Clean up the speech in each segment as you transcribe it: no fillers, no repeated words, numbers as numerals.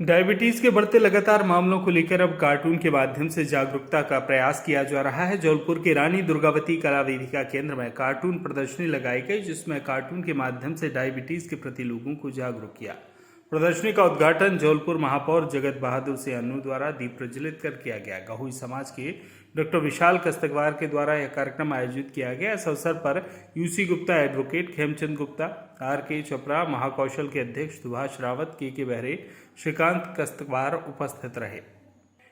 Diabetes के बढ़ते लगातार मामलों को लेकर अब कार्टून के माध्यम से जागरूकता का प्रयास किया जा रहा है। जबलपुर के रानी दुर्गावती कला वेदिका केंद्र में कार्टून प्रदर्शनी लगाई गई, जिसमें कार्टून के माध्यम से डायबिटीज के प्रति लोगों को जागरूक किया। प्रदर्शनी का उद्घाटन जबलपुर महापौर जगत बहादुर सिंह अन्नू द्वारा दीप प्रज्वलित कर किया गया। गहुई समाज के डॉक्टर विशाल कस्तकवार के द्वारा यह कार्यक्रम आयोजित किया गया। इस अवसर पर UC Gupta advocate, Khemchand Gupta, R K. Chopra, Mahakaushal के अध्यक्ष सुभाष रावत, के बहरे, श्रीकांत कस्तकवार उपस्थित रहे।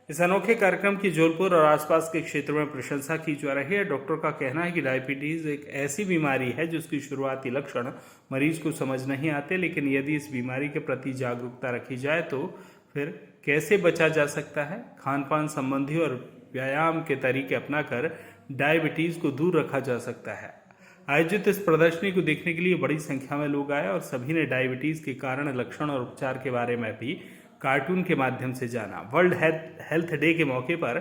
इस अनोखे कार्यक्रम की जबलपुर और आसपास के क्षेत्रों में प्रशंसा की जा रही है। डॉक्टर का कहना है कि डायबिटीज एक ऐसी बीमारी है जिसकी शुरुआती लक्षण मरीज को समझ नहीं आते, लेकिन यदि इस बीमारी के प्रति जागरूकता रखी जाए तो फिर कैसे बचा जा सकता है। खान पान संबंधी और व्यायाम के तरीके अपनाकर डायबिटीज को दूर रखा जा सकता है। आयोजित इस प्रदर्शनी को देखने के लिए बड़ी संख्या में लोग आए और सभी ने डायबिटीज के कारण, लक्षण और उपचार के बारे में भी कार्टून के माध्यम से जाना। वर्ल्ड हेल्थ डे के मौके पर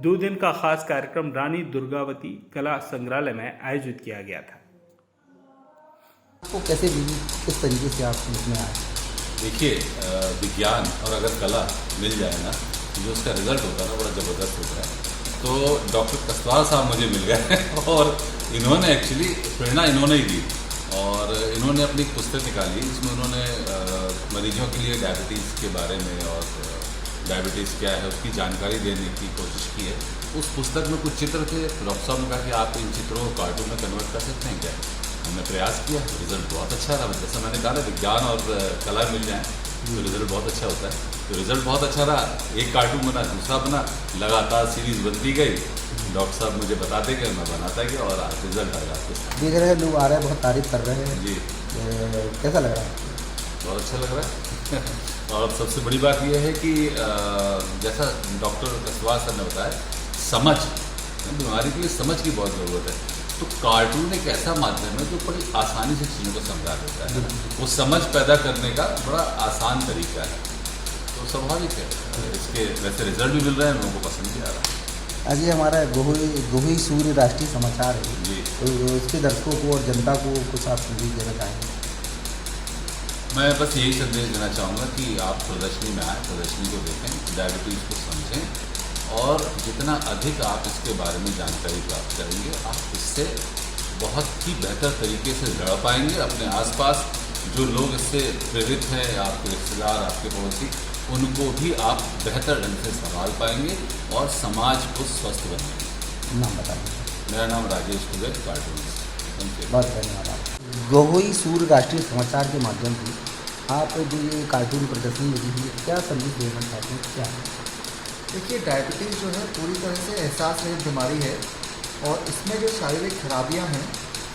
2 दिन का खास कार्यक्रम रानी दुर्गावती कला संग्रहालय में आयोजित किया गया था। आपको कैसे किस तरीके से आप इसमें आए? देखिए, विज्ञान और अगर कला मिल जाए ना, जो उसका रिजल्ट होता है ना, बड़ा ज़बरदस्त होता है। तो डॉक्टर कस्तवार साहब मुझे मिल गए और इन्होंने एक्चुअली प्रेरणा इन्होंने ही दी और इन्होंने अपनी पुस्तक निकाली, जिसमें उन्होंने मरीजों के लिए डायबिटीज़ के बारे में और डायबिटीज़ क्या है उसकी जानकारी देने की कोशिश की है। उस पुस्तक में कुछ चित्र थे। डॉक्टर साहब ने कहा कि आप इन चित्रों को कार्टून में कन्वर्ट कर सकते हैं क्या? हमने प्रयास किया, रिजल्ट बहुत अच्छा रहा। जैसा मैंने कहा ना, विज्ञान और कला मिल जाए तो रिजल्ट बहुत अच्छा होता है। तो रिजल्ट बहुत अच्छा रहा। एक कार्टून बना, दूसरा बना, लगातार सीरीज बनती गई। डॉक्टर साहब मुझे बताते गए, मैं बनाता गया और रिजल्ट आएगा आपके साथ। देख रहे हैं लोग आ रहे हैं, बहुत तारीफ कर रहे हैं जी। कैसा लग रहा है? बहुत अच्छा लग रहा है और सबसे बड़ी बात यह है कि जैसा डॉक्टर कस्तवार सर ने बताया, समझ, बीमारी के लिए समझ की बहुत ज़रूरत है। तो कार्टून एक ऐसा माध्यम है जो बड़ी आसानी से चीज़ों को समझा देता है। वो समझ पैदा करने का बड़ा आसान तरीका है, तो स्वाभाविक है। इसके वैसे रिजल्ट भी मिल रहे हैं, लोगों को पसंद भी आ रहा है। आज ये हमारा गोहुई सूर्य राष्ट्रीय समाचार है जी। तो इसके दर्शकों को और जनता को कुछ आप संदेश देना चाहेंगे? मैं बस यही संदेश देना चाहूँगा कि आप प्रदर्शनी में आएँ, प्रदर्शनी को देखें, डायबिटीज़ को समझें और जितना अधिक आप इसके बारे में जानकारी प्राप्त करेंगे, आप इससे बहुत ही बेहतर तरीके से लड़ पाएंगे। अपने आसपास जो लोग इससे प्रेरित हैं, आपके रिश्तेदार, आपके पड़ोसी, उनको भी आप बेहतर ढंग से संभाल पाएंगे और समाज को स्वस्थ बनाएंगे। नाम बताइए। मेरा नाम राजेश कुबेर, कार्टून। बहुत धन्यवाद। गोहुई सूर्य राष्ट्रीय समाचार के माध्यम से आप जो ये कार्टून प्रदर्शनी लगी हुई है, क्या संदेश देना चाहते हैं? क्या है? देखिए, डायबिटीज़ जो है पूरी तरह से एहसास रहित बीमारी है और इसमें जो शारीरिक खराबियां हैं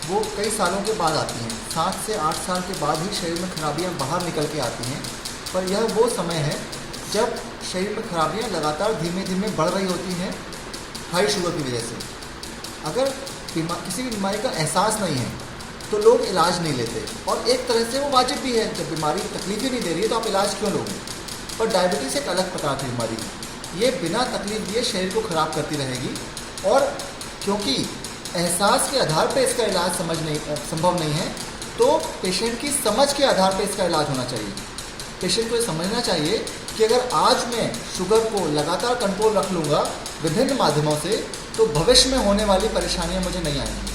वो कई सालों के बाद आती हैं। 7 से 8 साल के बाद ही शरीर में खराबियां बाहर निकल के आती हैं, पर यह वो समय है जब शरीर में खराबियां लगातार धीमे धीमे बढ़ रही होती हैं हाई शुगर की वजह से। अगर किसी भी बीमारी का एहसास नहीं है तो लोग इलाज नहीं लेते और एक तरह से वो वाजिब भी है। जब बीमारी तकलीफ ही नहीं दे रही है तो आप इलाज क्यों लोगे? पर डायबिटीज़ एक अलग प्रकार की बीमारी है। ये बिना तकलीफ दिए शरीर को ख़राब करती रहेगी और क्योंकि एहसास के आधार पर इसका इलाज संभव नहीं है, तो पेशेंट की समझ के आधार पर इसका इलाज होना चाहिए। पेशेंट को ये समझना चाहिए कि अगर आज मैं शुगर को लगातार कंट्रोल रख लूँगा विभिन्न माध्यमों से, तो भविष्य में होने वाली परेशानियाँ मुझे नहीं आएंगी।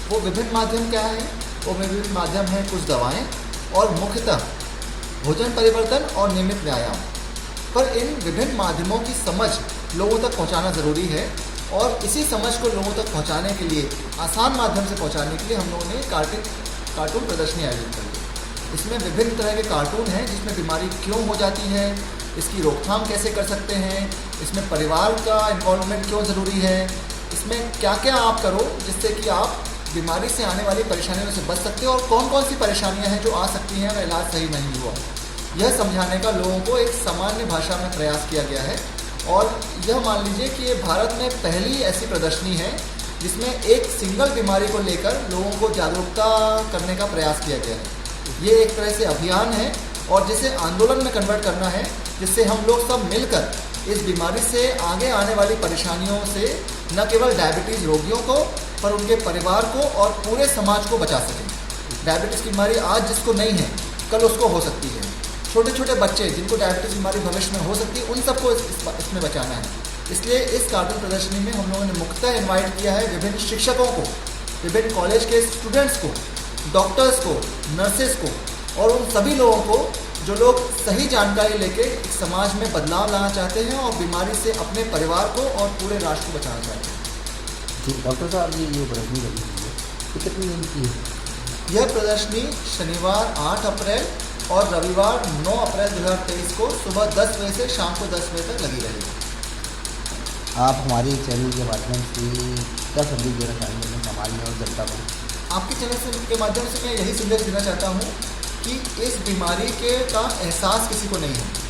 वो विभिन्न माध्यम क्या है? वो विभिन्न माध्यम हैं कुछ दवाएँ और मुख्यतः भोजन परिवर्तन और नियमित व्यायाम। पर इन विभिन्न माध्यमों की समझ लोगों तक पहुंचाना ज़रूरी है और इसी समझ को लोगों तक पहुंचाने के लिए, आसान माध्यम से पहुंचाने के लिए हम लोगों ने कार्टून प्रदर्शनी आयोजित की है। इसमें विभिन्न तरह के कार्टून हैं जिसमें बीमारी क्यों हो जाती है, इसकी रोकथाम कैसे कर सकते हैं, इसमें परिवार का इन्वॉल्वमेंट क्यों ज़रूरी है, इसमें क्या क्या आप करो जिससे कि आप बीमारी से आने वाली परेशानियों से बच सकते हो और कौन कौन सी परेशानियाँ हैं जो आ सकती हैं अगर इलाज सही नहीं हुआ। यह समझाने का लोगों को एक सामान्य भाषा में प्रयास किया गया है और यह मान लीजिए कि ये भारत में पहली ऐसी प्रदर्शनी है जिसमें एक सिंगल बीमारी को लेकर लोगों को जागरूकता करने का प्रयास किया गया है। ये एक तरह से अभियान है और जिसे आंदोलन में कन्वर्ट करना है, जिससे हम लोग सब मिलकर इस बीमारी से आगे आने वाली परेशानियों से न केवल डायबिटीज़ रोगियों को पर उनके परिवार को और पूरे समाज को बचा सकें। डायबिटीज़ की बीमारी आज जिसको नहीं है, कल उसको हो सकती है। छोटे छोटे बच्चे जिनको डायबिटीज़ बीमारी भविष्य में हो सकती है, उन सबको इसमें बचाना है। इसलिए इस कार्टून प्रदर्शनी में हम लोगों ने मुख्यतः इनवाइट किया है विभिन्न शिक्षकों को, विभिन्न कॉलेज के स्टूडेंट्स को, डॉक्टर्स को, नर्सेस को और उन सभी लोगों को जो लोग सही जानकारी लेके एक समाज में बदलाव लाना चाहते हैं और बीमारी से अपने परिवार को और पूरे राष्ट्र को बचाना चाहते हैं। जी डॉक्टर साहब, ये जो प्रदर्शनी लगी हुई है ये कितने दिन की है? यह प्रदर्शनी शनिवार 8 अप्रैल और रविवार 9 अप्रैल 2023 को सुबह 10 बजे से शाम को 10 बजे तक लगी रहेगी। आप हमारे चैनल के माध्यम से क्या संदेश देना चाहेंगे अपने समाज में और जनता को? आपके चैनल के माध्यम से मैं यही संदेश देना चाहता हूँ कि इस बीमारी का एहसास किसी को नहीं है।